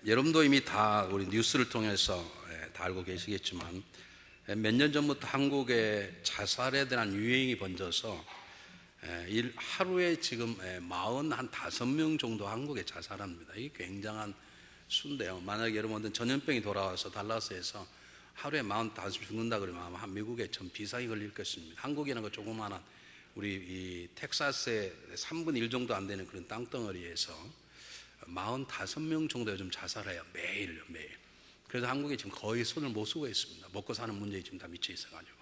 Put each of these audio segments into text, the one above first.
여러분도 이미 다 우리 뉴스를 통해서 다 알고 계시겠지만 몇 년 전부터 한국에 자살에 대한 유행이 번져서 하루에 지금 45명 정도 한국에 자살합니다. 이게 굉장한 수인데요. 만약에 여러분들 전염병이 돌아와서 달라스에서 하루에 45명 죽는다 그러면 아마 미국에 전 비상이 걸릴 것입니다. 한국이라는 거 조그마한 우리 이 텍사스의 3분의 1 정도 안 되는 그런 땅덩어리에서 45명 정도 요즘 자살해요. 매일. 그래서 한국에 지금 거의 손을 못 쓰고 있습니다. 먹고 사는 문제에 지금 다 미쳐 있어가지고.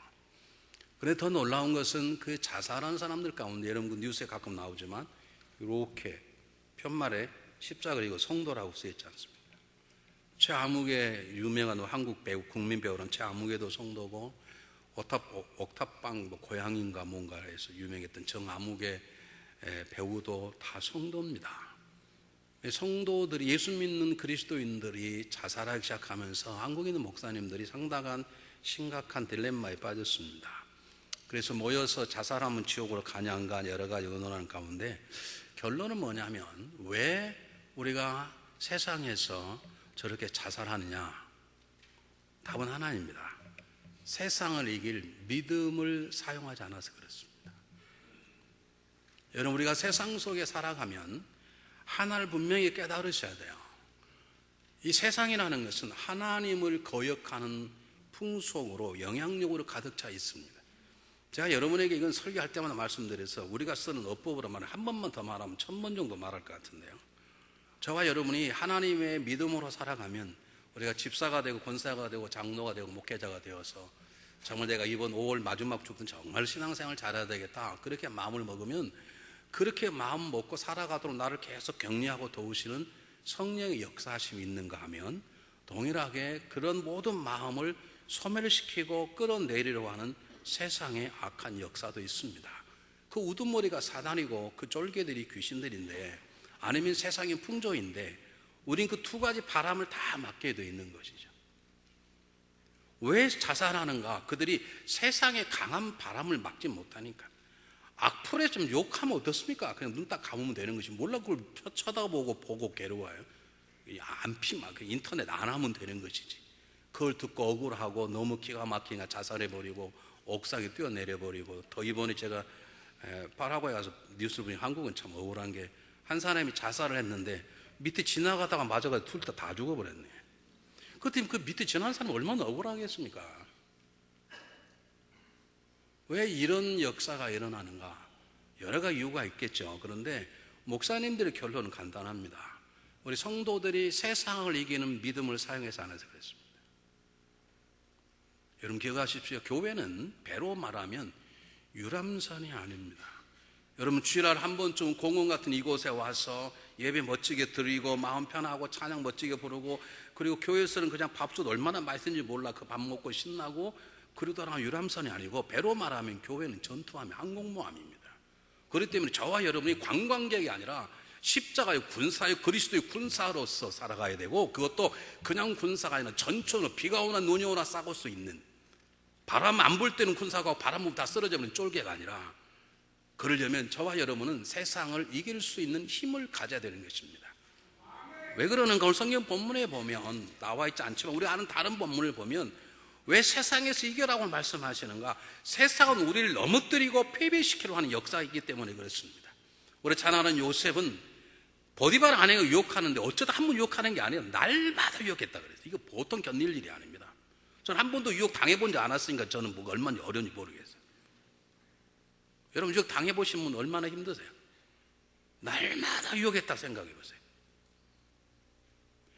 그런데 더 놀라운 것은 그 자살한 사람들 가운데 여러분 뉴스에 가끔 나오지만 이렇게 편말에 십자가 그리고 성도라고 쓰여있지 않습니까? 최아무개 유명한 한국 배우, 국민 배우는 최아무개도 성도고 옥탑방 고향인가 뭔가 해서 유명했던 정아무개 배우도 다 성도입니다. 성도들이, 예수 믿는 그리스도인들이 자살하기 시작하면서 한국에 있는 목사님들이 상당한 심각한 딜레마에 빠졌습니다. 그래서 모여서 자살하면 지옥으로 가냐 안 가냐 여러 가지 의논하는 가운데 결론은 뭐냐면 왜 우리가 세상에서 저렇게 자살하느냐? 답은 하나입니다. 세상을 이길 믿음을 사용하지 않아서 그렇습니다. 여러분, 우리가 세상 속에 살아가면 하나를 분명히 깨달으셔야 돼요. 이 세상이라는 것은 하나님을 거역하는 풍속으로, 영향력으로 가득 차 있습니다. 제가 여러분에게 이건 설교할 때마다 말씀드려서 우리가 쓰는 어법으로 말하면 한 번만 더 말하면 1000번 정도 말할 것 같은데요. 저와 여러분이 하나님의 믿음으로 살아가면 우리가 집사가 되고 권사가 되고 장로가 되고 목회자가 되어서 정말 내가 이번 5월 마지막 주든 정말 신앙생활 잘해야 되겠다, 그렇게 마음을 먹으면, 그렇게 마음 먹고 살아가도록 나를 계속 격려하고 도우시는 성령의 역사하심이 있는가 하면 동일하게 그런 모든 마음을 소멸시키고 끌어내리려고 하는 세상의 악한 역사도 있습니다. 그 우두머리가 사단이고 그 쫄개들이 귀신들인데, 아니면 세상의 풍조인데, 우린 그 두 가지 바람을 다 맞게 되어 있는 것이죠. 왜 자살하는가? 그들이 세상의 강한 바람을 막지 못하니까. 악플에 좀 욕하면 어떻습니까? 그냥 눈 딱 감으면 되는 것이, 몰라 그걸 쳐다보고 괴로워요. 인터넷 안 하면 되는 것이지. 그걸 듣고 억울하고 너무 기가 막히니까 자살해버리고 옥상에 뛰어내려버리고. 더 이번에 제가 파라과이 가서 뉴스를 보니 한국은 참 억울한 게, 한 사람이 자살을 했는데 밑에 지나가다가 맞아가지고 둘 다 죽어버렸네. 그때 그 밑에 지나가는 사람이 얼마나 억울하겠습니까? 왜 이런 역사가 일어나는가? 여러 가지 이유가 있겠죠. 그런데 목사님들의 결론은 간단합니다. 우리 성도들이 세상을 이기는 믿음을 사용해서 안 해서 그렇습니다. 여러분 기억하십시오. 교회는 배로 말하면 유람선이 아닙니다. 여러분 주일날 한 번쯤 공원 같은 이곳에 와서 예배 멋지게 드리고 마음 편하고 찬양 멋지게 부르고, 그리고 교회에서는 그냥 밥솥 얼마나 맛있는지 몰라 그 밥 먹고 신나고 그러더라. 유람선이 아니고 배로 말하면 교회는 전투함이 항공모함입니다. 그렇기 때문에 저와 여러분이 관광객이 아니라 십자가의 군사의 그리스도의 군사로서 살아가야 되고, 그것도 그냥 군사가 아니라 전천으로 비가 오나 눈이 오나 싸울 수 있는, 바람 안 불 때는 군사가 바람 불면 다 쓰러져버리는 쫄개가 아니라, 그러려면 저와 여러분은 세상을 이길 수 있는 힘을 가져야 되는 것입니다. 왜 그러는가? 오늘 성경 본문에 보면 나와 있지 않지만 우리가 아는 다른 본문을 보면 왜 세상에서 이겨라고 말씀하시는가? 세상은 우리를 넘어뜨리고 패배시키려고 하는 역사이기 때문에 그렇습니다. 우리 잘 아는 요셉은 보디발 아내가 유혹하는데 어쩌다 한 번 유혹하는 게 아니에요. 날마다 유혹했다 그랬어요. 이거 보통 견딜 일이 아닙니다. 저는 한 번도 유혹 당해본 적 않았으니까 저는 뭐가 얼마나 어려운지 모르겠어요. 여러분 유혹 당해보신 분 얼마나 힘드세요? 날마다 유혹했다 생각해 보세요.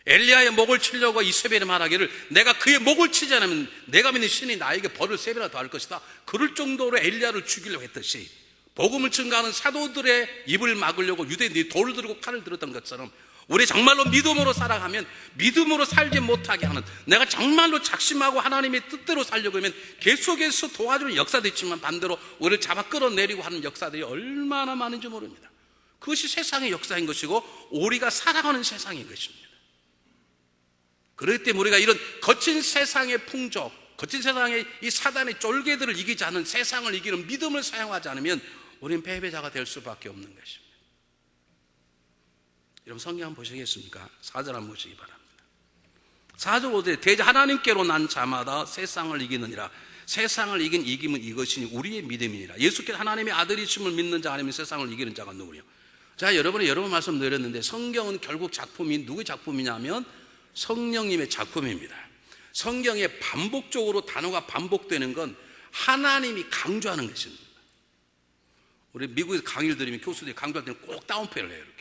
엘리야의 목을 치려고 이세벨이 말하기를, 내가 그의 목을 치지 않으면 내가 믿는 신이 나에게 벌을 3배나 더 할 것이다. 그럴 정도로 엘리야를 죽이려고 했듯이, 복음을 증거하는 사도들의 입을 막으려고 유대인들이 돌을 들고 칼을 들었던 것처럼, 우리 정말로 믿음으로 살아가면, 믿음으로 살지 못하게 하는, 내가 정말로 작심하고 하나님의 뜻대로 살려고 하면 계속해서 도와주는 역사도 있지만 반대로 우리를 잡아 끌어내리고 하는 역사들이 얼마나 많은지 모릅니다. 그것이 세상의 역사인 것이고 우리가 살아가는 세상인 것입니다. 그렇기 때문에 우리가 이런 거친 세상의 풍조, 거친 세상의 이 사단의 쫄개들을 이기지 않는, 세상을 이기는 믿음을 사용하지 않으면 우리는 패배자가 될 수밖에 없는 것입니다. 여러분 성경 한번 보시겠습니까? 4절 한번 보시기 바랍니다. 4절 5절에 대저 하나님께로 난 자마다 세상을 이기느니라. 세상을 이긴 이김은 이것이니 우리의 믿음이니라. 예수께서 하나님의 아들이심을 믿는 자 아니면 세상을 이기는 자가 누구냐. 자, 여러분이 여러 번 말씀드렸는데 성경은 결국 작품이 누구의 작품이냐면 성령님의 작품입니다. 성경에 반복적으로 단어가 반복되는 건 하나님이 강조하는 것입니다. 우리 미국에서 강의를 들으면 교수들이 강조할 때는 꼭 따옴표를 해요, 이렇게.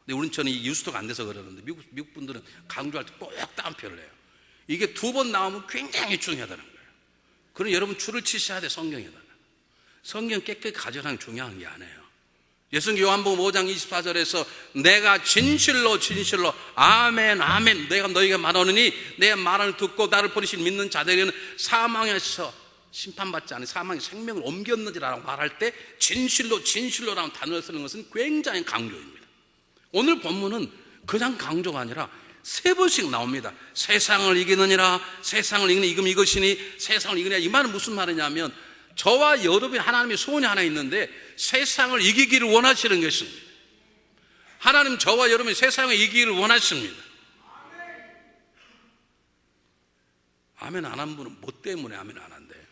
근데 우리는 저는 이 유스토가 안 돼서 그러는데 미국 분들은 강조할 때 꼭 따옴표를 해요. 이게 2번 나오면 굉장히 중요하다는 거예요. 그럼 여러분 줄을 치셔야 돼, 성경에다가. 성경 깨끗이 가져가는 게 중요한 게 아니에요. 예수님 요한복음 5장 24절에서 내가 진실로 아멘 아멘 내가 너희에게 말하노니 내 말을 듣고 나를 버리신 믿는 자들에게는 사망에서 심판받지 않은 사망의 생명을 옮겼느니라고 말할 때 진실로라는 단어를 쓰는 것은 굉장히 강조입니다. 오늘 본문은 그냥 강조가 아니라 3번씩 나옵니다. 세상을 이기느니라, 세상을 이기는 이금 이것이니, 세상을 이기느냐. 이 말은 무슨 말이냐면 저와 여러분이 하나님의 소원이 하나 있는데 세상을 이기기를 원하시는 것입니다. 하나님 저와 여러분이 세상을 이기기를 원하십니다. 아멘 안 한 분은 뭐 때문에 아멘 안 한대요?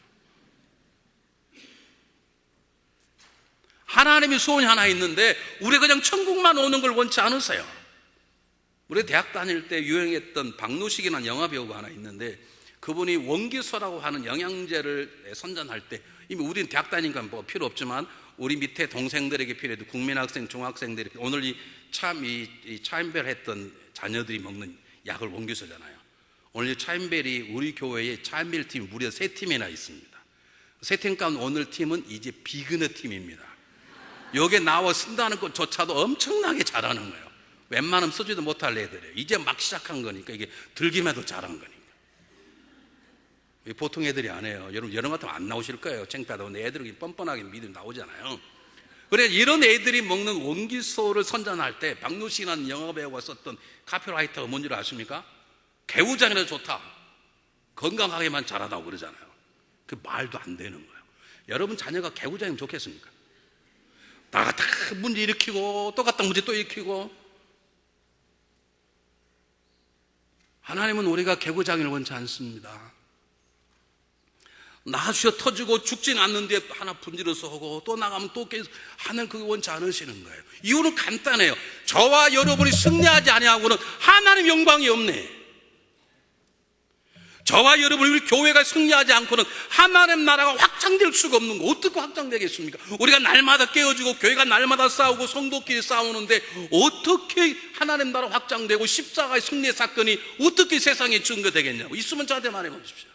하나님의 소원이 하나 있는데 우리 그냥 천국만 오는 걸 원치 않으세요. 우리 대학 다닐 때 유행했던 박노식이라는 영화 배우가 하나 있는데 그분이 원기소라고 하는 영양제를 선전할 때 이미 우리는 대학 다니니까 뭐 필요 없지만 우리 밑에 동생들에게 필요해도 국민학생, 중학생들이 오늘 이 차인벨 했던 자녀들이 먹는 약을 원기소잖아요. 오늘 이 차인벨이 우리 교회에 차인벨 팀이 무려 3팀이나 있습니다. 3팀 가운데 오늘 팀은 이제 비그너 팀입니다. 여기에 나와 쓴다는 것조차도 엄청나게 잘하는 거예요. 웬만하면 쓰지도 못할 애들이에요. 이제 막 시작한 거니까 이게 들기만 해도 잘한 거니까. 보통 애들이 안 해요. 여러분 여름 같으면 안 나오실 거예요. 창피하다고. 근데 애들은 뻔뻔하게 믿으면 나오잖아요. 그래 이런 애들이 먹는 원기소를 선전할 때 박노식이라는 영화배우가 썼던 카피라이터가 뭔지 아십니까? 개우장이나 좋다, 건강하게만 자라다고 그러잖아요. 그 말도 안 되는 거예요. 여러분 자녀가 개우장이면 좋겠습니까? 다 문제 일으키고 똑같은 문제 또 일으키고. 하나님은 우리가 개구장이를 원치 않습니다. 나주어 터지고 죽진 않는데 하나 분지러서 오고 또 나가면 또 계속 하나님 그거 원치 않으시는 거예요. 이유는 간단해요. 저와 여러분이 승리하지 아니하고는 하나님 영광이 없네. 저와 여러분 우리 교회가 승리하지 않고는 하나님 나라가 확장될 수가 없는 거. 어떻게 확장되겠습니까? 우리가 날마다 깨어지고 교회가 날마다 싸우고 성도끼리 싸우는데 어떻게 하나님 나라 확장되고 십자가의 승리의 사건이 어떻게 세상에 증거되겠냐고. 있으면 저한테 말해보십시오.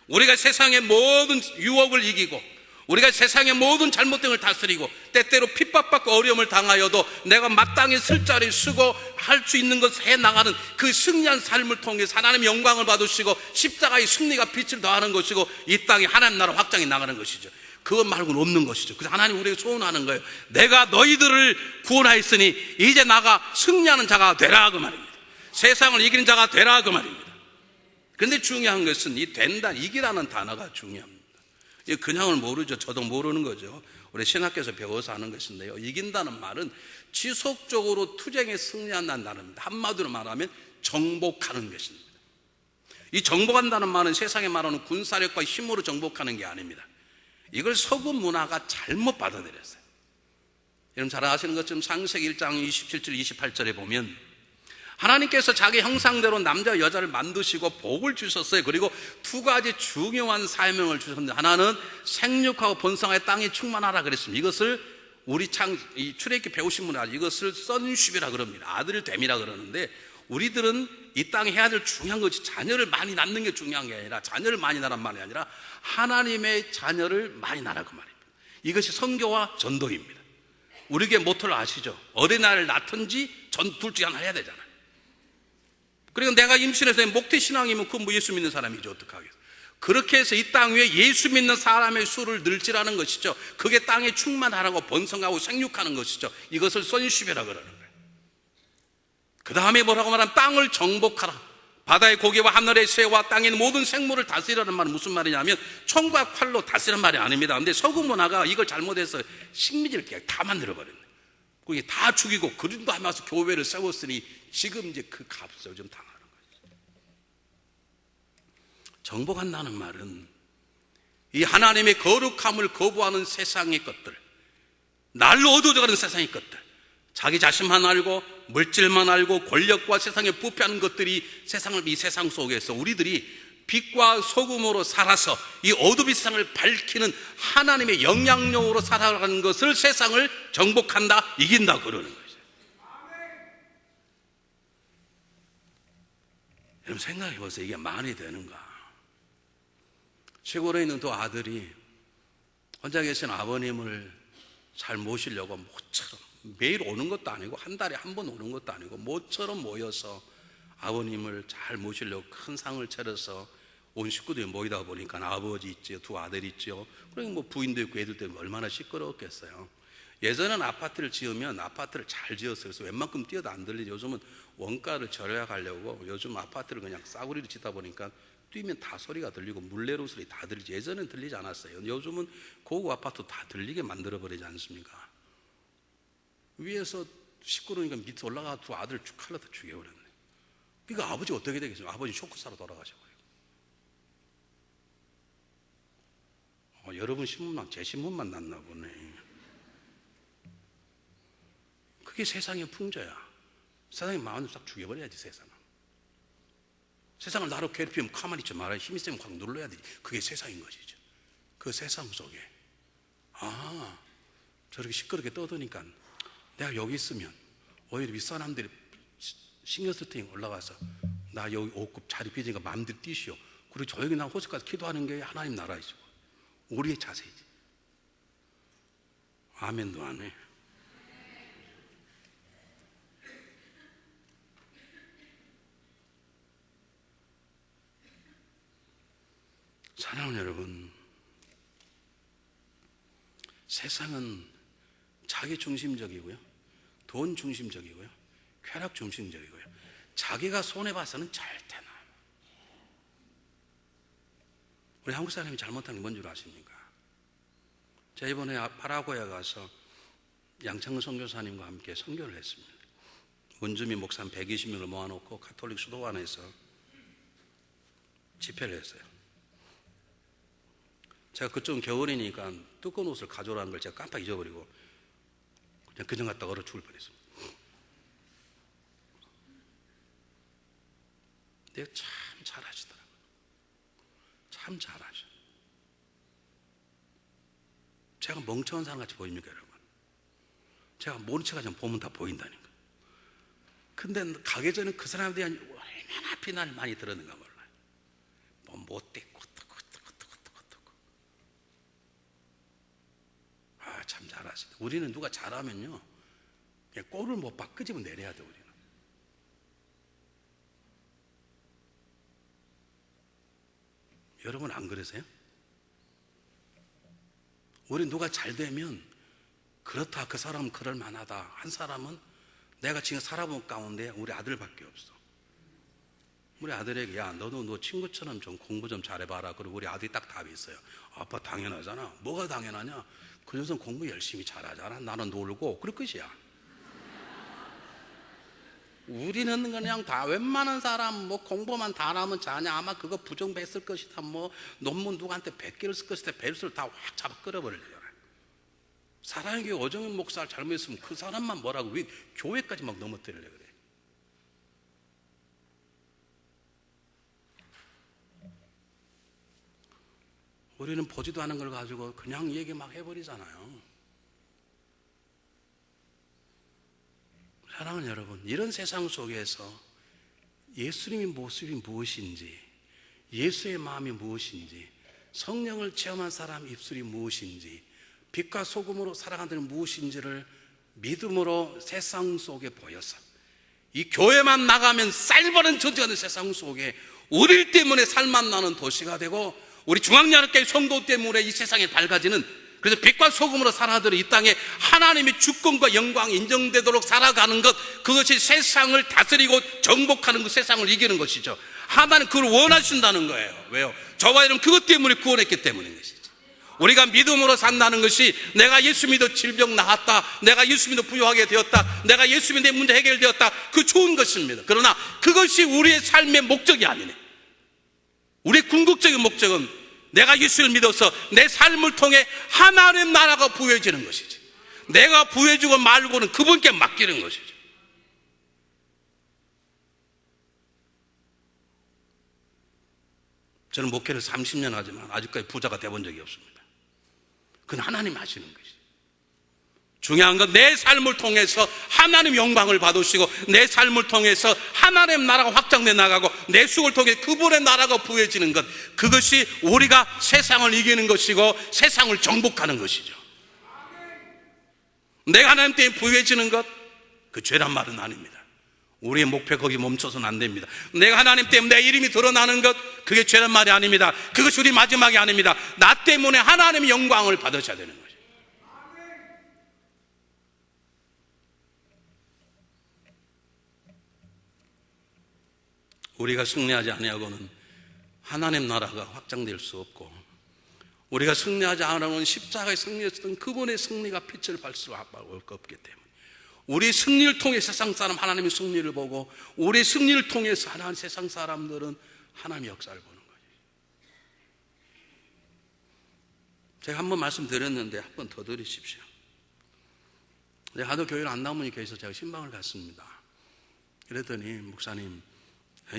우리가 세상의 모든 유혹을 이기고 우리가 세상의 모든 잘못된 걸 다스리고 때때로 핍박받고 어려움을 당하여도 내가 마땅히 쓸 자리 쓰고 할 수 있는 것을 해나가는 그 승리한 삶을 통해서 하나님의 영광을 받으시고 십자가의 승리가 빛을 더하는 것이고 이 땅에 하나님 나라 확장해 나가는 것이죠. 그것 말고는 없는 것이죠. 그래서 하나님 우리에게 소원하는 거예요. 내가 너희들을 구원하였으니 이제 나가 승리하는 자가 되라 그 말입니다. 세상을 이기는 자가 되라 그 말입니다. 그런데 중요한 것은 이 된다, 이기라는 단어가 중요합니다. 그냥을 모르죠. 저도 모르는 거죠. 우리 신학교에서 배워서 하는 것인데요. 이긴다는 말은 지속적으로 투쟁에 승리한다는 단어입니다. 한마디로 말하면 정복하는 것입니다. 이 정복한다는 말은 세상에 말하는 군사력과 힘으로 정복하는 게 아닙니다. 이걸 서구 문화가 잘못 받아들였어요. 여러분 잘 아시는 것처럼 창세기 1장 27절 28절에 보면 하나님께서 자기 형상대로 남자와 여자를 만드시고 복을 주셨어요. 그리고 2가지 중요한 사명을 주셨는데 하나는 생육하고 번성하여 땅에 충만하라 그랬습니다. 이것을 우리 출애굽기 배우신 분은 이것을 sonship이라 그럽니다. 아들됨이라 그러는데 우리들은 이 땅에 해야 될 중요한 것이 자녀를 많이 낳는 게 중요한 게 아니라 자녀를 많이 낳는 말이 아니라 하나님의 자녀를 많이 낳으라 그 말입니다. 이것이 선교와 전도입니다. 우리에게 모토를 아시죠? 어린아이를 낳든지 둘 중에 하나 해야 되잖아요. 그리고 내가 임신해서 목태신앙이면 그건 뭐 예수 믿는 사람이죠. 어떡하겠어요? 그렇게 해서 이 땅 위에 예수 믿는 사람의 수를 늘지라는 것이죠. 그게 땅에 충만하라고 번성하고 생육하는 것이죠. 이것을 sonship이라 그러는 거예요. 그 다음에 뭐라고 말하면 땅을 정복하라. 바다의 고기와 하늘의 새와 땅의 모든 생물을 다스리라는 말은 무슨 말이냐면 총과 활로 다스리는 말이 아닙니다. 근데 서구 문화가 이걸 잘못해서 식민지를 그냥 다 만들어버렸네. 그게 다 죽이고 그림도 하면서 교회를 세웠으니 지금 이제 그 값을 좀 당하는 거죠. 정복한다는 말은 이 하나님의 거룩함을 거부하는 세상의 것들, 날로 어두워져가는 세상의 것들, 자기 자신만 알고 물질만 알고 권력과 세상에 부패하는 것들이 이 세상 속에서 우리들이 빛과 소금으로 살아서 이 어둠의 세상을 밝히는 하나님의 영향력으로 살아가는 것을 세상을 정복한다, 이긴다 그러는 거죠. 여러분 생각해 보세요. 이게 말이 되는가? 시골에 있는 두 아들이 혼자 계신 아버님을 잘 모시려고 모처럼, 매일 오는 것도 아니고 한 달에 한 번 오는 것도 아니고 모처럼 모여서 아버님을 잘 모시려고 큰 상을 차려서 온 식구들이 모이다 보니까 아버지 있죠, 두 아들이 있죠. 그러니 뭐 부인도 있고 애들 때문에 얼마나 시끄러웠겠어요. 예전에는 아파트를 지으면 아파트를 잘 지었어요. 그래서 웬만큼 뛰어도 안 들리죠. 요즘은 원가를 절약하려고 요즘 아파트를 그냥 싸구리를 짓다 보니까 뛰면 다 소리가 들리고 물레로 소리 다 들리죠. 예전엔 들리지 않았어요. 요즘은 고급 아파트 다 들리게 만들어버리지 않습니까? 위에서 시끄러우니까 밑에 올라가 두 아들 쭉 칼라다 죽여버렸네. 그러니까 아버지 어떻게 되겠어요? 아버지 쇼크사로 돌아가셔버려요. 여러분 신문만, 제 신문만 났나 보네. 그게 세상의 풍조야. 세상의 마음을 싹 죽여버려야지. 세상을 나로 괴롭히면 가만히 있지 말아야 힘이 세면 확 눌러야 되지. 그게 세상인 것이죠. 그 세상 속에 저렇게 시끄럽게 떠드니까 내가 여기 있으면 오히려 윗사람들이 신경 쓸 테니 올라가서 나 여기 5급 자리 비니까 마음대로 뛰시오. 그리고 저 여기 나 호수까지 기도하는 게 하나님 나라이죠. 우리의 자세이지. 아멘도 안 해. 사랑하는 여러분, 세상은 자기 중심적이고요, 돈 중심적이고요, 쾌락 중심적이고요, 자기가 손해봐서는 절대 나. 우리 한국 사람이 잘못한 게 뭔 줄 아십니까? 제가 이번에 파라과이에 가서 양창근 선교사님과 함께 선교를 했습니다. 원주민 목사 한 120명을 모아놓고 가톨릭 수도관에서 집회를 했어요. 제가 그쪽은 겨울이니까 두꺼운 옷을 가져오라는 걸 제가 깜빡 잊어버리고 그냥 갔다가 얼어 죽을 뻔했습니다. 내가 참 잘하시더라고요. 참 잘하셔. 제가 멍청한 사람같이 보입니까 여러분? 제가 모른 척하지만 보면 다 보인다니까. 근데 가기 전에 그 사람에 대한 얼마나 비난을 많이 들었는가 몰라요. 뭐 못됐고 참 잘하시다. 우리는 누가 잘하면요 그냥 꼴을 못 봐 끄집어 내려야 돼. 우리는 여러분 안 그러세요? 우리 누가 잘 되면 그렇다, 그 사람은 그럴 만하다. 한 사람은 내가 지금 살아본 가운데 우리 아들밖에 없어. 우리 아들에게 야 너도 너 친구처럼 좀 공부 좀 잘해봐라. 그리고 우리 아들이 딱 답이 있어요. 아빠 당연하잖아. 뭐가 당연하냐? 그 녀석 공부 열심히 잘하잖아. 나는 놀고. 그럴 것이야. 우리는 그냥 다 웬만한 사람 뭐 공부만 잘하면 자냐 아마 그거 부정했을 것이다. 뭐 논문 누구한테 100개를 쓸 것이다. 배수를 다 확 잡아 끌어버리잖아요. 사랑의 교회 오정현 목사를 잘못했으면 그 사람만 뭐라고 왜 교회까지 막 넘어뜨리려고 그래. 우리는 보지도 않은 걸 가지고 그냥 얘기 막 해버리잖아요. 사랑하는 여러분, 이런 세상 속에서 예수님의 모습이 무엇인지, 예수의 마음이 무엇인지, 성령을 체험한 사람 입술이 무엇인지, 빛과 소금으로 살아가는 데는 무엇인지를 믿음으로 세상 속에 보여서 이 교회만 나가면 쌀버른 전쟁하는 세상 속에 우리 때문에 살만 나는 도시가 되고 우리 중앙연합교회 성도 때문에 이 세상에 밝아지는, 그래서 빛과 소금으로 살아가도록 이 땅에 하나님의 주권과 영광이 인정되도록 살아가는 것, 그것이 세상을 다스리고 정복하는 것, 세상을 이기는 것이죠. 하나님 그걸 원하신다는 거예요. 왜요? 저와 여러분 그것 때문에 구원했기 때문인 것이죠. 우리가 믿음으로 산다는 것이 내가 예수 믿어 질병 나았다, 내가 예수 믿어 부유하게 되었다, 내가 예수 믿어 내 문제 해결되었다, 그 좋은 것입니다. 그러나 그것이 우리의 삶의 목적이 아니네. 우리의 궁극적인 목적은 내가 예수를 믿어서 내 삶을 통해 하나님 나라가 부여해지는 것이지, 내가 부여해주고 말고는 그분께 맡기는 것이죠. 저는 목회를 30년 하지만 아직까지 부자가 돼본 적이 없습니다. 그건 하나님 하시는 것이죠. 중요한 건 내 삶을 통해서 하나님 영광을 받으시고, 내 삶을 통해서 하나님 나라가 확장돼 나가고, 내 속을 통해 그분의 나라가 부여지는 것, 그것이 우리가 세상을 이기는 것이고 세상을 정복하는 것이죠. 내가 하나님 때문에 부여지는 것, 그 죄란 말은 아닙니다. 우리의 목표 거기 멈춰서는 안 됩니다. 내가 하나님 때문에 내 이름이 드러나는 것, 그게 죄란 말이 아닙니다. 그것이 우리 마지막이 아닙니다. 나 때문에 하나님의 영광을 받으셔야 되는 거죠. 우리가 승리하지 아니하고는 하나님 나라가 확장될 수 없고, 우리가 승리하지 않으면 십자가에 승리했던 그분의 승리가 빛을 발수할 수 없기 때문에, 우리 승리를 통해 세상 사람 하나님의 승리를 보고, 우리 승리를 통해서 하나님 세상 사람들은 하나님의 역사를 보는 거예요. 제가 한 번 말씀드렸는데 한 번 더 드리십시오. 하도 교회를 안 나오니 교회에서 제가 신방을 갔습니다. 그랬더니 목사님,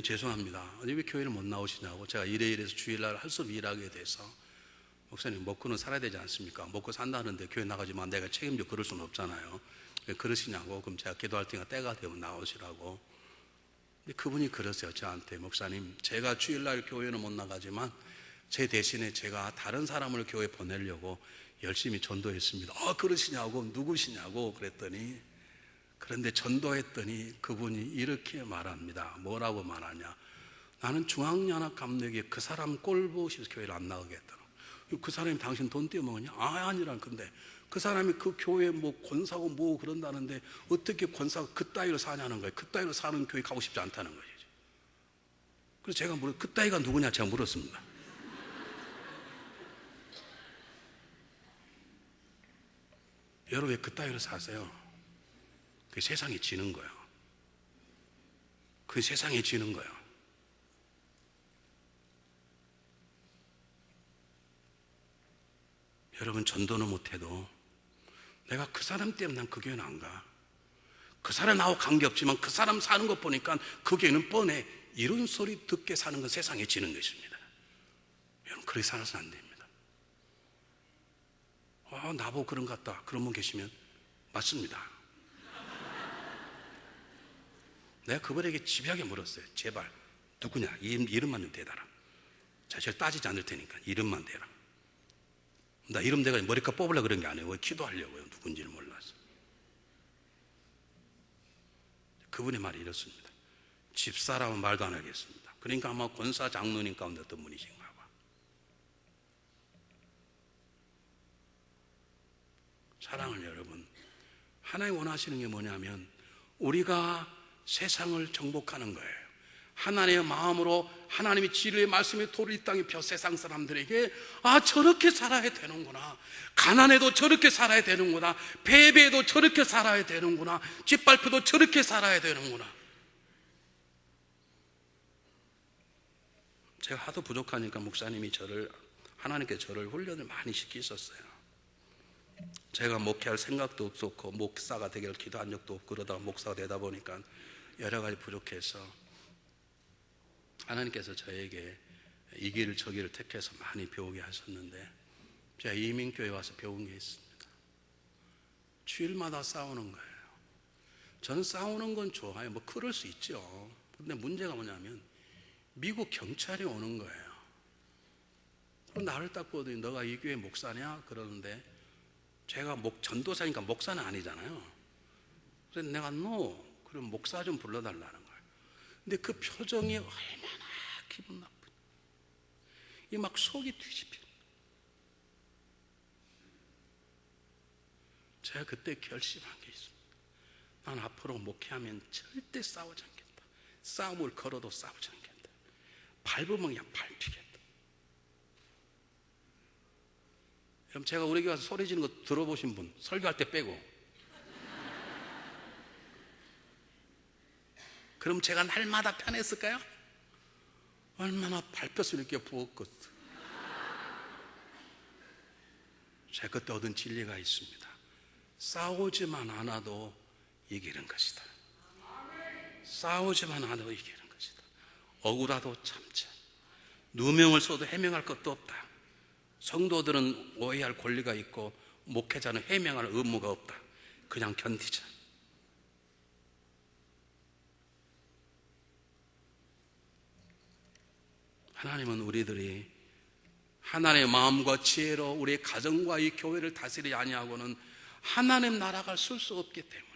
죄송합니다, 왜 교회를 못 나오시냐고. 제가 이래서 주일날 할 수 없이 일하게 돼서, 목사님 먹고는 살아야 되지 않습니까? 먹고 산다는데 교회 나가지만 내가 책임져 그럴 수는 없잖아요. 왜 그러시냐고. 그럼 제가 기도할 때가 때가 되면 나오시라고. 근데 그분이 그러세요, 저한테. 목사님, 제가 주일날 교회는 못 나가지만 제 대신에 제가 다른 사람을 교회 보내려고 열심히 전도했습니다. 그러시냐고. 누구시냐고 그랬더니, 그런데 전도했더니 그분이 이렇게 말합니다. 뭐라고 말하냐. 나는 중앙연합감독에 그 사람 꼴 보시서 교회를 안 나가겠다. 그 사람이 당신 돈 떼어먹었냐? 아니란. 근데 그 사람이 그 교회 뭐 권사고 뭐 그런다는데 어떻게 권사가 그 따위로 사냐는 거예요. 그 따위로 사는 교회 가고 싶지 않다는 거예요. 그래서 제가 그 따위가 누구냐 제가 물었습니다. 여러분 왜 그 따위로 사세요? 그 세상에 지는 거예요. 그 세상에 지는 거예요. 여러분, 전도는 못해도 내가 그 사람 때문에 난 그 교회는 안 가. 그 사람 나하고 관계없지만 그 사람 사는 것 보니까 그 교회는 뻔해. 이런 소리 듣게 사는 건 세상에 지는 것입니다. 여러분, 그렇게 살아서는 안 됩니다. 나보고 그런 것 같다, 그런 분 계시면 맞습니다. 내가 그분에게 집요하게 물었어요. 제발 누구냐, 이름만 좀 대달라. 자, 제가 따지지 않을 테니까 이름만 대라. 나 이름 대가 머리카락 뽑으려고 그런 게 아니에요. 기도하려고요. 누군지를 몰라서. 그분의 말이 이렇습니다. 집사람은 말도 안 하겠습니다. 그러니까 아마 권사 장로님 가운데 어떤 분이신가 봐. 사랑하는 여러분, 하나님 원하시는 게 뭐냐면 우리가 세상을 정복하는 거예요. 하나님의 마음으로 하나님의 진리의 말씀의 돌을 이 땅에 펴 세상 사람들에게 저렇게 살아야 되는구나, 가난해도 저렇게 살아야 되는구나, 패배해도 저렇게 살아야 되는구나, 짓밟혀도 저렇게 살아야 되는구나. 제가 하도 부족하니까 목사님이 하나님께 저를 훈련을 많이 시키셨어요. 제가 목회할 생각도 없었고 목사가 되기를 기도한 적도 없고 그러다가 목사가 되다 보니까 여러 가지 부족해서 하나님께서 저에게 이 길을 저 길을 택해서 많이 배우게 하셨는데, 제가 이민교회 와서 배운 게 있습니다. 주일마다 싸우는 거예요. 저는 싸우는 건 좋아요. 뭐 그럴 수 있죠. 근데 문제가 뭐냐면 미국 경찰이 오는 거예요. 그럼 나를 딱 보더니 너가 이 교회 목사냐? 그러는데 제가 전도사니까 목사는 아니잖아요. 그래서 내가 그럼 목사 좀 불러달라는 거예요. 근데 그 표정이 얼마나 기분 나쁘냐. 이 막 속이 뒤집혀. 제가 그때 결심한 게 있습니다. 난 앞으로 목회하면 절대 싸우지 않겠다. 싸움을 걸어도 싸우지 않겠다. 밟으면 그냥 밟히겠다. 그럼 제가 우리 교회 와서 소리 지르는 거 들어보신 분, 설교할 때 빼고. 그럼 제가 날마다 편했을까요? 얼마나 밟혀서 이렇게 부었겠어. 제가 그때 얻은 진리가 있습니다. 싸우지만 않아도 이기는 것이다. 싸우지만 않아도 이기는 것이다. 억울하도 참자. 누명을 써도 해명할 것도 없다. 성도들은 오해할 권리가 있고 목회자는 해명할 의무가 없다. 그냥 견디자. 하나님은 우리들이 하나님의 마음과 지혜로 우리의 가정과 이 교회를 다스리지 아니하고는 하나님 나라가 쓸 수 없기 때문에,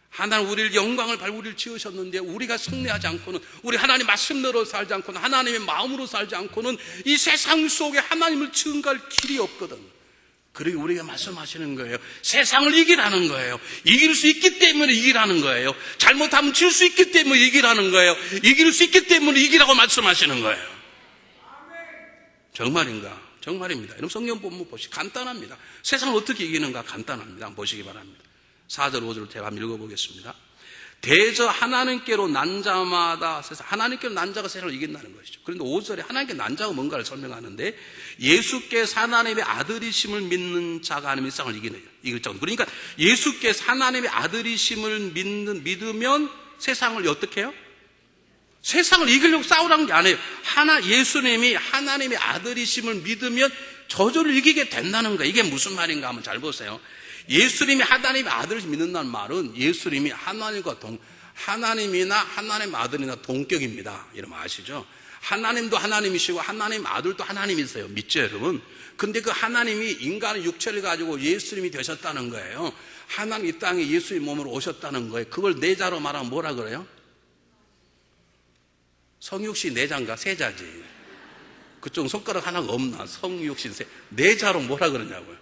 하나님 우리를 영광을 받고 우리를 지으셨는데 우리가 승리하지 않고는, 우리 하나님 말씀대로 살지 않고는, 하나님의 마음으로 살지 않고는 이 세상 속에 하나님을 증거할 길이 없거든. 그리고 우리가 말씀하시는 거예요. 세상을 이기라는 거예요. 이길 수 있기 때문에 이기라는 거예요. 잘못하면 질 수 있기 때문에 이기라는 거예요. 이길 수 있기 때문에 이기라고 말씀하시는 거예요. 정말인가? 정말입니다. 여러분 성경 본문 보시기 간단합니다. 세상을 어떻게 이기는가 간단합니다. 한번 보시기 바랍니다. 4절 5절을 제가 한번 읽어보겠습니다. 대저 하나님께로 난 자마다 세상, 하나님께로 난 자가 세상을 이긴다는 것이죠. 그런데 5절에 하나님께 난 자가 뭔가를 설명하는데, 예수께서 하나님의 아들이심을 믿는 자가 아니면 세상을 이길 자. 그러니까 예수께서 하나님의 아들이심을 믿으면 세상을 어떻게 해요? 세상을 이기려고 싸우라는 게 아니에요. 예수님이 하나님의 아들이심을 믿으면 저주를 이기게 된다는 거예요. 이게 무슨 말인가 하면 잘 보세요. 예수님이 하나님의 아들을 믿는다는 말은 예수님이 하나님이나 하나님의 아들이나 동격입니다. 이러면 아시죠? 하나님도 하나님이시고 하나님 아들도 하나님이세요. 믿죠, 여러분? 근데 그 하나님이 인간의 육체를 가지고 예수님이 되셨다는 거예요. 하나님 이 땅에 예수의 몸으로 오셨다는 거예요. 그걸 내자로 말하면 뭐라 그래요? 성육신 내자인가 세자지. 그쪽 손가락 하나가 없나? 성육신 내자로 뭐라 그러냐고요.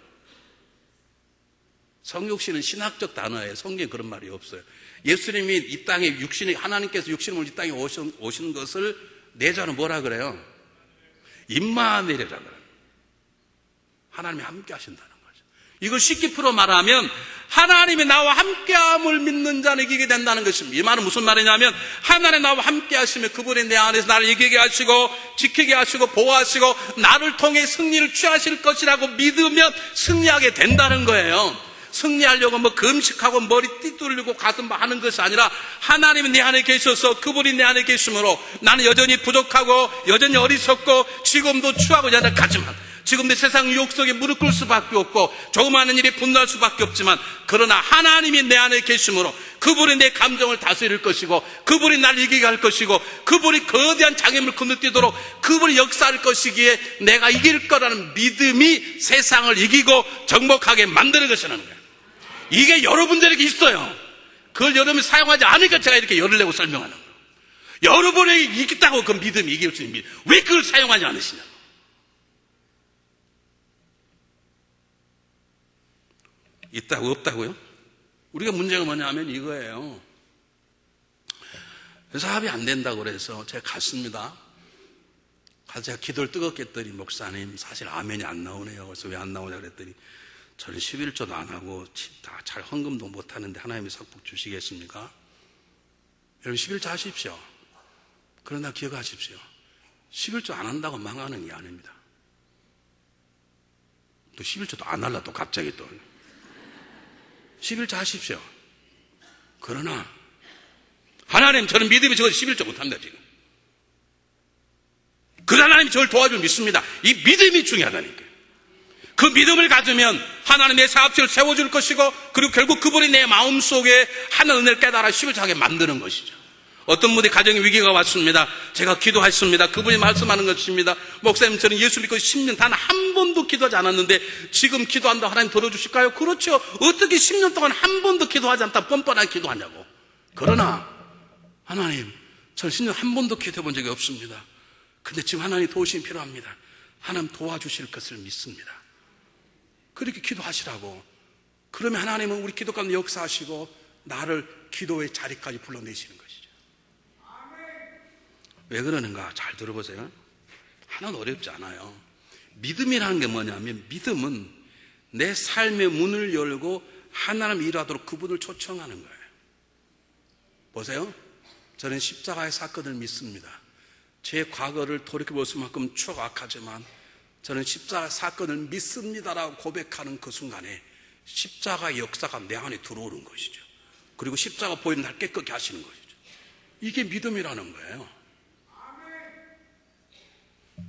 성육신은 신학적 단어예요. 성경에 그런 말이 없어요. 예수님이 이 땅에 하나님께서 육신을 이 땅에 오신 것을 내자로 뭐라 그래요? 임마누엘이라 그래요. 하나님이 함께 하신다는 거죠. 이걸 쉽게 풀어 말하면 하나님이 나와 함께함을 믿는 자는 이기게 된다는 것입니다. 이 말은 무슨 말이냐면, 하나님 나와 함께 하시면 그분이 내 안에서 나를 이기게 하시고 지키게 하시고 보호하시고 나를 통해 승리를 취하실 것이라고 믿으면 승리하게 된다는 거예요. 승리하려고 금식하고 머리 띠뚫리고 가슴 하는 것이 아니라, 하나님이 내 안에 계셔서 그분이 내 안에 계심으로 나는 여전히 부족하고 여전히 어리석고 지금도 추하고 연약하지만, 지금 내 세상 유혹 속에 무릎 꿇을 수밖에 없고 조그마한 일에 분노할 수밖에 없지만, 그러나 하나님이 내 안에 계심으로 그분이 내 감정을 다스릴 것이고 그분이 나를 이기게 할 것이고 그분이 거대한 장애물을 건너뛰도록 그분이 역사할 것이기에 내가 이길 거라는 믿음이 세상을 이기고 정복하게 만드는 것이라는 거예요. 이게 여러분들에게 있어요. 그걸 여러분이 사용하지 않으니까 제가 이렇게 열을 내고 설명하는 거예요. 여러분에게 있다고 그 믿음이 이길 수 있는 믿음. 왜 그걸 사용하지 않으시냐? 있다고 없다고요? 우리가 문제가 뭐냐면 이거예요. 그래서 합이 안 된다고 그래서 제가 갔습니다. 가서 제가 기도를 뜨겁게 했더니, 목사님 사실 아멘이 안 나오네요. 그래서 왜 안 나오냐 그랬더니, 저는 11조도 안 하고 다 잘 헌금도 못 하는데 하나님이 sak복 주시겠습니까? 여러분 11조 하십시오. 그러나 기억하십시오. 11조 안 한다고 망하는 게 아닙니다. 또 11조도 안 하려 또 갑자기 또 11조 하십시오. 그러나 하나님, 저는 믿음이 적어서 11조 못합니다 지금. 그 하나님이 저를 도와줄 믿습니다. 이 믿음이 중요하다니까요. 그 믿음을 가지면 하나님 내 사업체를 세워줄 것이고, 그리고 결국 그분이 내 마음속에 하늘 은혜를 깨달아 11조 하게 만드는 것이죠. 어떤 분이 가정에 위기가 왔습니다. 제가 기도했습니다. 그분이 말씀하는 것입니다. 목사님, 저는 예수 믿고 10년 단 한 번도 기도하지 않았는데 지금 기도한다고 하나님 들어주실까요? 그렇죠. 어떻게 10년 동안 한 번도 기도하지 않다 뻔뻔하게 기도하냐고. 그러나 하나님, 저는 10년 한 번도 기도해 본 적이 없습니다. 근데 지금 하나님 도우심이 필요합니다. 하나님 도와주실 것을 믿습니다. 그렇게 기도하시라고. 그러면 하나님은 우리 기도 가운데 역사하시고 나를 기도의 자리까지 불러내시는 것이죠. 왜 그러는가? 잘 들어보세요. 하나도 어렵지 않아요. 믿음이라는 게 뭐냐면, 믿음은 내 삶의 문을 열고 하나님 일하도록 그분을 초청하는 거예요. 보세요. 저는 십자가의 사건을 믿습니다. 제 과거를 돌이켜볼 수만큼 추악하지만 저는 십자가 사건을 믿습니다라고 고백하는 그 순간에 십자가의 역사가 내 안에 들어오는 것이죠. 그리고 십자가 보이는 날 깨끗게 하시는 것이죠. 이게 믿음이라는 거예요.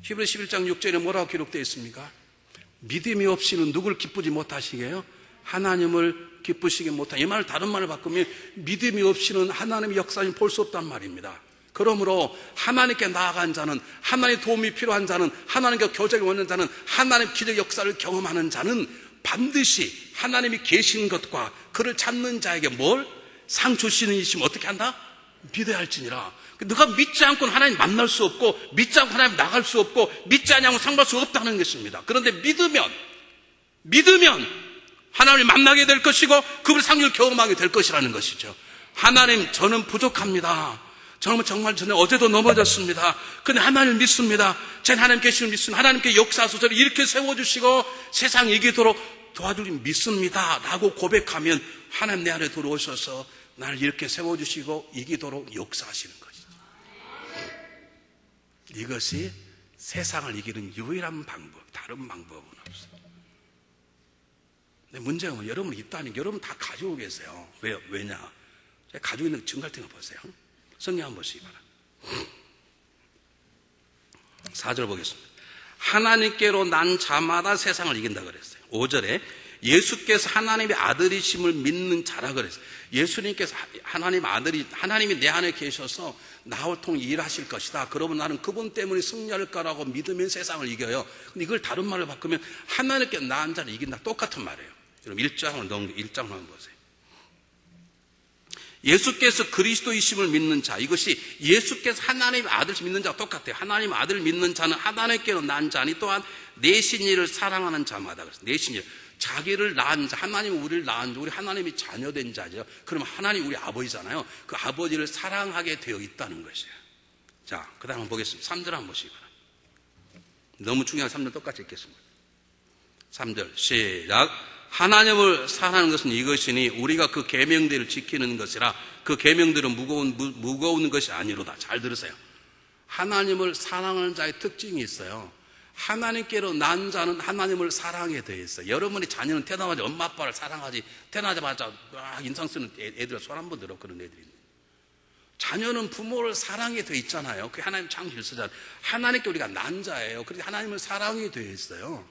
히브리서 11장 6절에 뭐라고 기록되어 있습니까? 믿음이 없이는 누굴 기쁘지 못하시게요? 하나님을 기쁘시게 못하게. 이 말을 다른 말을 바꾸면 믿음이 없이는 하나님의 역사를 볼 수 없단 말입니다. 그러므로 하나님께 나아간 자는, 하나님의 도움이 필요한 자는, 하나님과 교제를 원하는 자는, 하나님 기적 역사를 경험하는 자는 반드시 하나님이 계신 것과 그를 찾는 자에게 뭘? 상 주시는 이심 어떻게 한다? 믿어야 할지니라. 너가 믿지 않고는 하나님 만날 수 없고, 믿지 않고 하나님 나갈 수 없고, 믿지 않냐고 상받을 수 없다는 것입니다. 그런데 믿으면 하나님을 만나게 될 것이고 그분의 상륙을 경험하게 될 것이라는 것이죠. 하나님, 저는 부족합니다. 저는 어제도 넘어졌습니다. 근데 하나님을 믿습니다. 저는 하나님 계시는 믿습니다. 하나님께 역사하소서 저를 이렇게 세워주시고 세상에 이기도록 도와주길 믿습니다 라고 고백하면 하나님 내 안에 들어오셔서 나를 이렇게 세워주시고 이기도록 역사하시는 것이죠. 이것이 세상을 이기는 유일한 방법, 다른 방법은 없어요. 근데 문제는 여러분 있다니, 여러분 다 가지고 계세요. 왜냐? 제가 가지고 있는 증거를 보세요. 성경 한번 보시기 바랍니다. 4절 보겠습니다. 하나님께로 난 자마다 세상을 이긴다 그랬어요. 5절에 예수께서 하나님의 아들이심을 믿는 자라 그랬어요. 예수님께서 하나님이 내 안에 계셔서 나를 통해 일하실 것이다. 그러면 나는 그분 때문에 승리할 거라고 믿으면 세상을 이겨요. 근데 이걸 다른 말로 바꾸면 하나님께 나은 자를 이긴다. 똑같은 말이에요. 여러분 1장을 한번 보세요. 예수께서 그리스도이심을 믿는 자, 이것이 예수께서 하나님의 아들을 믿는 자와 똑같아요. 하나님의 아들을 믿는 자는 하나님께로 난 자니 또한 내신 이를 사랑하는 자마다 그랬어요. 내신 일, 자기를 낳은 자, 하나님은 우리를 낳은 자, 우리 하나님이 자녀된 자죠. 그러면 하나님 우리 아버지잖아요. 그 아버지를 사랑하게 되어 있다는 것이에요. 자, 그 다음 한번 보겠습니다. 3절 한번 보시기 바랍니다. 너무 중요한 3절 똑같이 읽겠습니다. 3절 시작. 하나님을 사랑하는 것은 이것이니 우리가 그 계명들을 지키는 것이라. 그 계명들은 무거운 것이 아니로다. 잘 들으세요. 하나님을 사랑하는 자의 특징이 있어요. 하나님께로 난 자는 하나님을 사랑하게 되어 있어요. 여러분의 자녀는 태어나자마자 엄마 아빠를 사랑하지, 태어나자마자 인상 쓰는 애들 손 한번 들어 그런 애들이 있네. 자녀는 부모를 사랑하게 되어 있잖아요. 그게 하나님 참 질서잖아요. 하나님께 우리가 난 자예요. 그래서 하나님을 사랑하게 되어 있어요.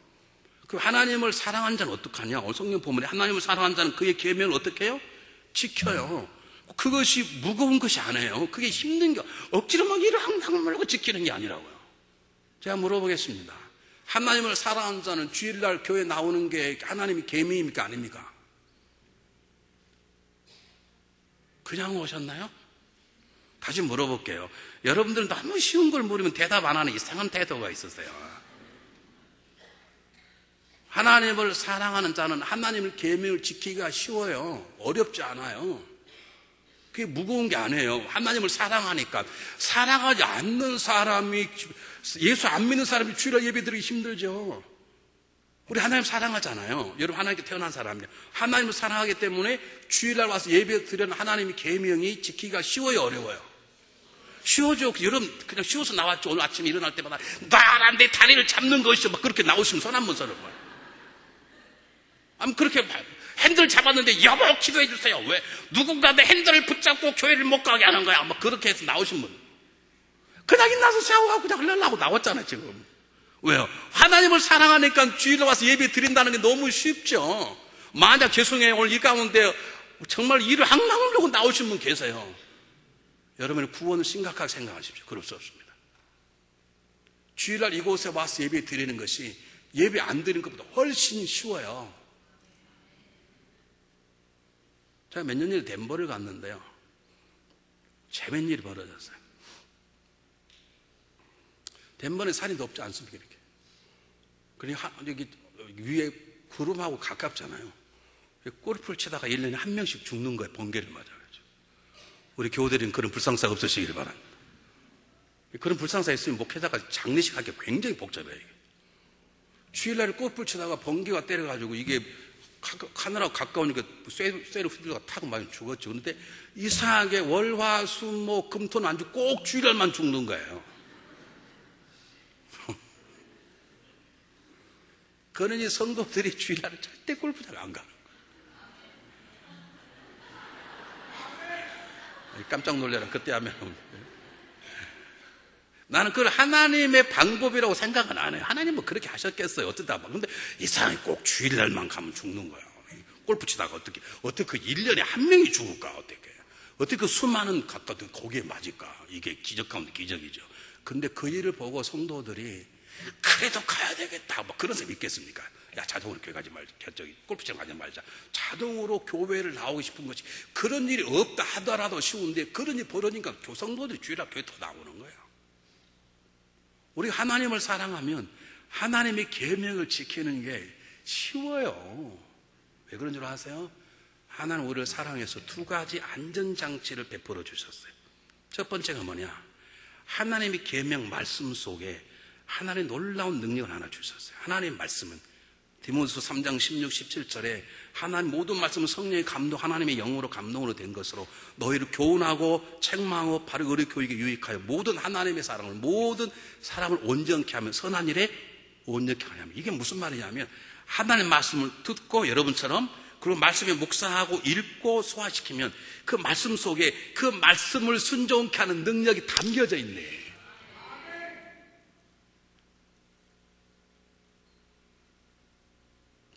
그 하나님을 사랑한 자는 어떡하냐? 성경 보면 하나님을 사랑한 자는 그의 계명을 어떻게 해요? 지켜요. 그것이 무거운 것이 아니에요. 그게 힘든 게 억지로 막 일을 항상 말고 지키는 게 아니라고요. 제가 물어보겠습니다. 하나님을 사랑하는 자는 주일날 교회 나오는 게 하나님의 계명입니까? 아닙니까? 그냥 오셨나요? 다시 물어볼게요. 여러분들은 너무 쉬운 걸 물으면 대답 안 하는 이상한 태도가 있었어요. 하나님을 사랑하는 자는 하나님의 계명을 지키기가 쉬워요. 어렵지 않아요. 그게 무거운 게 아니에요. 하나님을 사랑하니까. 사랑하지 않는 사람이, 예수 안 믿는 사람이 주일날 예배 드리기 힘들죠. 우리 하나님 사랑하잖아요. 여러분 하나님께 태어난 사람이에요. 하나님을 사랑하기 때문에 주일날 와서 예배 드리는 하나님의 계명이 지키기가 쉬워요, 어려워요? 쉬워져. 여러분 그냥 쉬워서 나왔죠. 오늘 아침에 일어날 때마다 나란 내 다리를 잡는 것이죠. 막 그렇게 나오시면 손 한번 서는 거예요. 아무 그렇게 핸들 잡았는데 여보 기도해 주세요. 왜? 누군가 내 핸들을 붙잡고 교회를 못 가게 하는 거야. 막 그렇게 해서 나오신 분. 그냥 일어나서 샤워하고 그냥 흘러나고 나왔잖아요 지금. 왜요? 하나님을 사랑하니까 주일에 와서 예배 드린다는 게 너무 쉽죠. 만약 죄송해요 오늘 이 가운데 정말 일을 항상 하려고 나오신 분 계세요. 여러분의 구원을 심각하게 생각하십시오. 그럴 수 없습니다. 주일날 이곳에 와서 예배 드리는 것이 예배 안 드리는 것보다 훨씬 쉬워요. 제가 몇 년 전에 덴버를 갔는데요. 재밌는 일이 벌어졌어요. 덴버는 산이 높지 않습니까? 이렇게. 그러니까 여기 위에 구름하고 가깝잖아요. 골프를 치다가 1년에 한 명씩 죽는 거예요. 번개를 맞아가지고. 우리 교우들은 그런 불상사가 없으시길 바랍니다. 그런 불상사 있으면 목회자가 장례식 하기 굉장히 복잡해요. 주일날에 꽃불 치다가 번개가 때려가지고 이게 하늘하고 가까우니까 쇠로 휘둘러가 타고 많이 죽었죠. 그런데 이상하게 월, 화, 수, 목, 금, 토는 안 죽고 꼭 주일날만 죽는 거예요. 그러니 성도들이 주일날에 절대 골프장 안 가는 거예요. 깜짝 놀래라. 그때 하면 나는 그걸 하나님의 방법이라고 생각은 안 해요. 하나님은 그렇게 하셨겠어요. 어쩌다 봐. 근데 이상하게 꼭 주일날만 가면 죽는 거야. 골프 치다가 어떻게 그 1년에 한 명이 죽을까? 어떻게 그 수많은 가까운 거기에 맞을까? 이게 기적 가운데 기적이죠. 근데 그 일을 보고 성도들이 그래도 가야 되겠다. 뭐 그런 사람이 있겠습니까? 야, 자동으로 교회 가지 말자. 저기 골프장 가지 말자. 자동으로 교회를 나오고 싶은 것이 그런 일이 없다 하더라도 쉬운데 그런 일이 벌어지니까 교성도들이 주일날 교회 더 나오는 거예요. 우리가 하나님을 사랑하면 하나님의 계명을 지키는 게 쉬워요. 왜 그런 줄 아세요? 하나님 우리를 사랑해서 두 가지 안전장치를 베풀어 주셨어요. 첫 번째가 뭐냐? 하나님의 계명 말씀 속에 하나님의 놀라운 능력을 하나 주셨어요. 하나님의 말씀은 디모데후서 3장 16, 17절에 하나님 모든 말씀은 성령의 감동, 하나님의 영으로 감동으로 된 것으로 너희를 교훈하고 책망하고 바르게 의로 교육에 유익하여 모든 하나님의 사랑을 모든 사람을 온전케 하면 선한 일에 온전케 하냐면 이게 무슨 말이냐면 하나님의 말씀을 듣고 여러분처럼 그리고 말씀에 묵상하고 읽고 소화시키면 그 말씀 속에 그 말씀을 순종케 하는 능력이 담겨져 있네.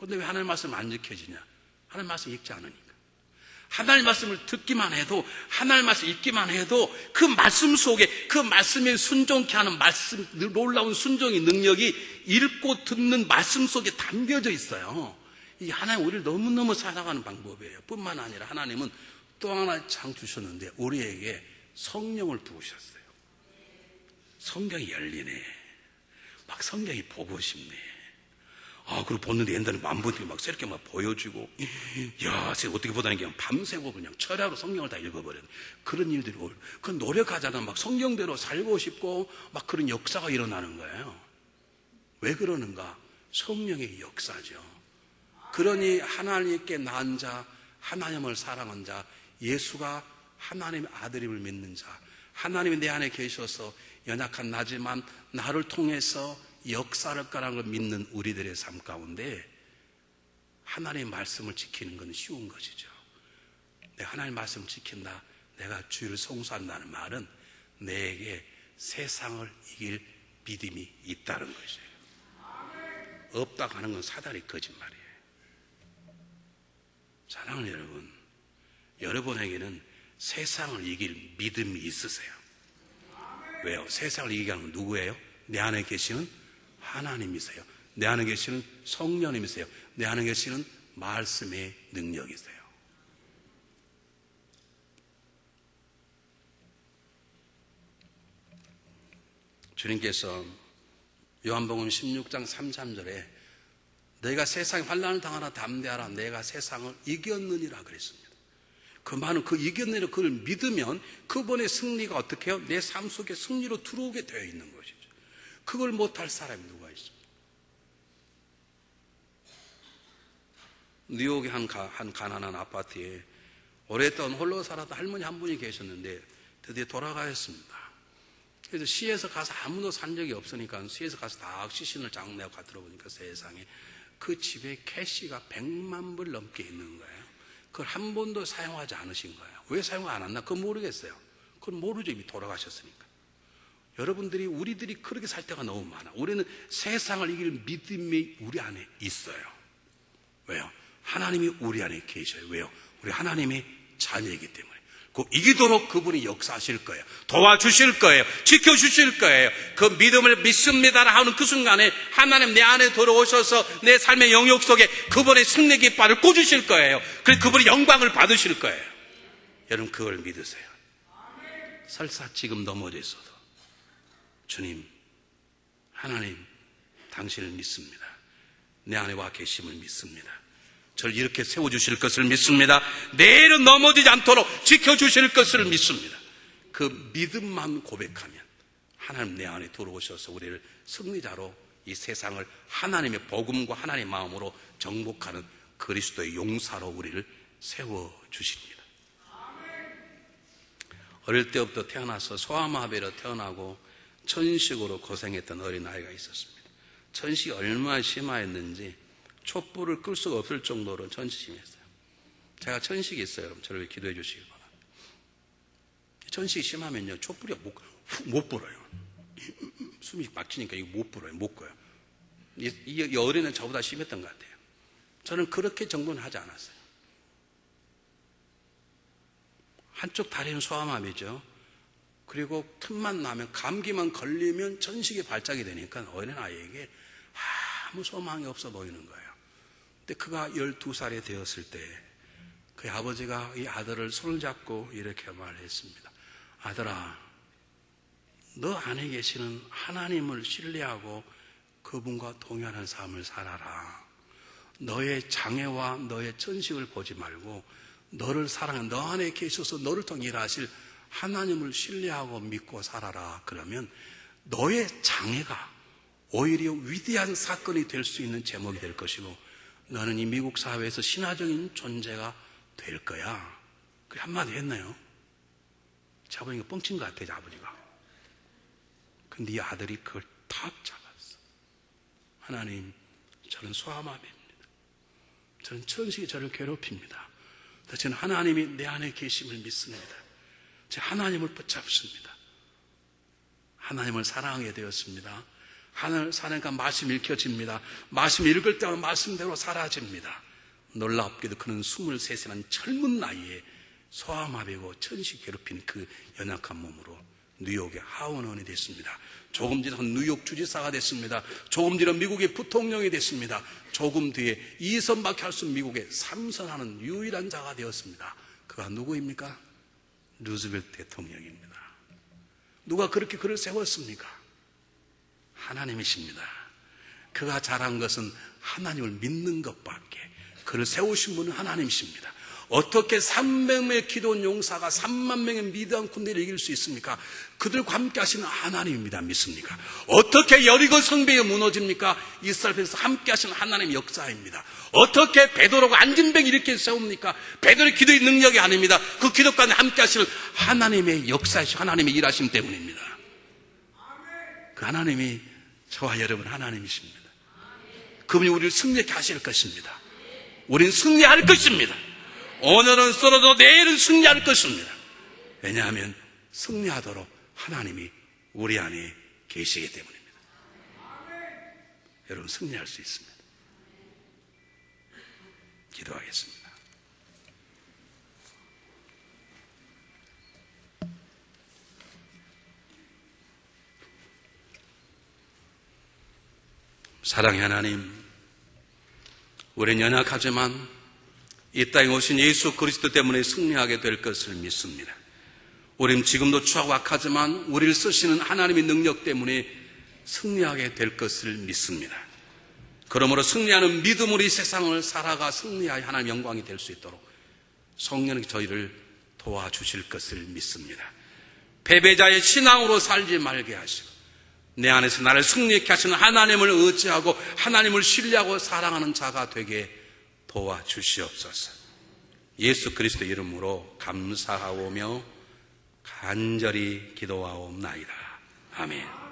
그런데 왜 하나님의 말씀을 안 지켜지냐? 하나님의 말씀을 읽지 않으니까. 하나님의 말씀을 듣기만 해도 하나님의 말씀을 읽기만 해도 그 말씀 속에 그 말씀에 순종케 하는 말씀 놀라운 순종의 능력이 읽고 듣는 말씀 속에 담겨져 있어요. 이 하나님 우리를 너무너무 사랑하는 방법이에요. 뿐만 아니라 하나님은 또 하나 장 주셨는데 우리에게 성령을 부으셨어요. 성경이 열리네. 막 성경이 보고 싶네. 그리고 보는데 옛날에 만분이 막 새롭게 막 보여주고, 야, 어떻게 보다니 그냥 밤새고 그냥 철야로 성경을 다 읽어버렸네. 그런 일들이 그 노력하잖아. 막 성경대로 살고 싶고, 막 그런 역사가 일어나는 거예요. 왜 그러는가? 성령의 역사죠. 그러니 하나님께 낳은 자, 하나님을 사랑한 자, 예수가 하나님의 아들임을 믿는 자, 하나님이 내 안에 계셔서 연약한 나지만 나를 통해서 역사를 거라는 걸 믿는 우리들의 삶 가운데 하나님의 말씀을 지키는 건 쉬운 것이죠. 내가 하나님의 말씀을 지킨다, 내가 주를 송수한다는 말은 내게 세상을 이길 믿음이 있다는 것이에요. 없다고 하는 건 사단의 거짓말이에요. 사랑하는 여러분, 여러분에게는 세상을 이길 믿음이 있으세요. 왜요? 세상을 이기게 하는 건 누구예요? 내 안에 계시는 하나님이세요. 내 안에 계시는 성령님이세요. 내 안에 계시는 말씀의 능력이세요. 주님께서 요한복음 16장 33절에 너희가 세상에 환난을 당하나 담대하라 내가 세상을 이겼느니라 그랬습니다. 그 말은 그 이겼느니라 그걸 믿으면 그분의 승리가 어떻게 해요? 내 삶 속에 승리로 들어오게 되어 있는 것이죠. 그걸 못할 사람이 누가 있습니까? 뉴욕의 한 가난한 아파트에 오랫동안 홀로 살았던 할머니 한 분이 계셨는데 드디어 돌아가셨습니다. 그래서 시에서 가서 아무도 산 적이 없으니까 시에서 가서 다 시신을 장내고 가 들어보니까 세상에 그 집에 캐시가 100만 불 넘게 있는 거예요. 그걸 한 번도 사용하지 않으신 거예요. 왜 사용 안 했나? 그건 모르겠어요. 그건 모르죠. 이미 돌아가셨으니까. 여러분들이 우리들이 그렇게 살 때가 너무 많아. 우리는 세상을 이길 믿음이 우리 안에 있어요. 왜요? 하나님이 우리 안에 계셔요. 왜요? 우리 하나님의 자녀이기 때문에. 그 이기도록 그분이 역사하실 거예요. 도와주실 거예요. 지켜주실 거예요. 그 믿음을 믿습니다 하는 그 순간에 하나님 내 안에 들어오셔서 내 삶의 영역 속에 그분의 승리 깃발을 꽂으실 거예요. 그래서 그분의 영광을 받으실 거예요. 여러분 그걸 믿으세요. 설사 지금 넘어져 있어도 주님, 하나님, 당신을 믿습니다. 내 안에 와 계심을 믿습니다. 저를 이렇게 세워주실 것을 믿습니다. 내일은 넘어지지 않도록 지켜주실 것을 믿습니다. 그 믿음만 고백하면 하나님 내 안에 들어오셔서 우리를 승리자로 이 세상을 하나님의 복음과 하나님의 마음으로 정복하는 그리스도의 용사로 우리를 세워주십니다. 어릴 때부터 태어나서 소아마비로 태어나고 천식으로 고생했던 어린아이가 있었습니다. 천식이 얼마나 심하였는지 촛불을 끌 수가 없을 정도로 천식이 심했어요. 제가 천식이 있어요. 여러분 저를 기도해 주시기 바랍니다. 천식이 심하면요 촛불이 못 불어요. 숨이 막히니까 이거 못 불어요. 못 꺼요. 이 어린애는 저보다 심했던 것 같아요. 저는 그렇게 정도는 하지 않았어요. 한쪽 다리는 소아마비죠. 그리고 틈만 나면 감기만 걸리면 천식이 발작이 되니까 어린아이에게 아무 소망이 없어 보이는 거예요. 근데 그가 12살이 되었을 때 그 아버지가 이 아들을 손을 잡고 이렇게 말했습니다. 아들아, 너 안에 계시는 하나님을 신뢰하고 그분과 동행하는 삶을 살아라. 너의 장애와 너의 천식을 보지 말고 너를 사랑하는 너 안에 계셔서 너를 통해 일하실 하나님을 신뢰하고 믿고 살아라. 그러면 너의 장애가 오히려 위대한 사건이 될 수 있는 제목이 될 것이고 너는 이 미국 사회에서 신화적인 존재가 될 거야. 그래 한마디 했나요? 제 아버지가 뻥친 것 같아요. 아버지가. 근데 이 아들이 그걸 탁 잡았어. 하나님, 저는 소아마비입니다. 저는 천식이 저를 괴롭힙니다. 저는 하나님이 내 안에 계심을 믿습니다. 제가 하나님을 붙잡습니다. 하나님을 사랑하게 되었습니다. 하나님을 사랑하니까 말씀이 읽혀집니다. 말씀 읽을 때마다 말씀대로 사라집니다. 놀랍게도 그는 23세라는 젊은 나이에 소아마비고 천식 괴롭힌 그 연약한 몸으로 뉴욕의 하원원이 됐습니다. 조금 지나서 뉴욕 주지사가 됐습니다. 조금 지나 미국의 부통령이 됐습니다. 조금 뒤에 2선밖에 할 수 없는 미국의 3선하는 유일한 자가 되었습니다. 그가 누구입니까? 루즈벨트 대통령입니다. 누가 그렇게 그를 세웠습니까? 하나님이십니다. 그가 잘한 것은 하나님을 믿는 것밖에. 그를 세우신 분은 하나님이십니다. 어떻게 300명의 기도원 용사가 3만 명의 미디안 군대를 이길 수 있습니까? 그들과 함께 하시는 하나님입니다. 믿습니까? 어떻게 여리고 성벽이 무너집니까? 이스라엘에서 함께 하시는 하나님의 역사입니다. 어떻게 베드로가 안진뱅이 이렇게 세웁니까? 베드로의 기도의 능력이 아닙니다. 그 기도까지 함께 하시는 하나님의 역사이시고 하나님의 일하심 때문입니다. 그 하나님이 저와 여러분 하나님이십니다. 그분이 우리를 승리케 하실 것입니다. 우리는 승리할 것입니다. 오늘은 쓰러져도 내일은 승리할 것입니다. 왜냐하면 승리하도록 하나님이 우리 안에 계시기 때문입니다. 여러분 승리할 수 있습니다. 기도하겠습니다. 사랑의 하나님, 우리는 연약하지만 이 땅에 오신 예수 그리스도 때문에 승리하게 될 것을 믿습니다. 우리는 지금도 추하고 악하지만 우리를 쓰시는 하나님의 능력 때문에 승리하게 될 것을 믿습니다. 그러므로 승리하는 믿음으로 이 세상을 살아가 승리하여 하나님의 영광이 될 수 있도록 성령이 저희를 도와주실 것을 믿습니다. 패배자의 신앙으로 살지 말게 하시고 내 안에서 나를 승리케 하시는 하나님을 의지하고 하나님을 신뢰하고 사랑하는 자가 되게 도와주시옵소서. 예수 그리스도 이름으로 감사하오며 간절히 기도하옵나이다. 아멘.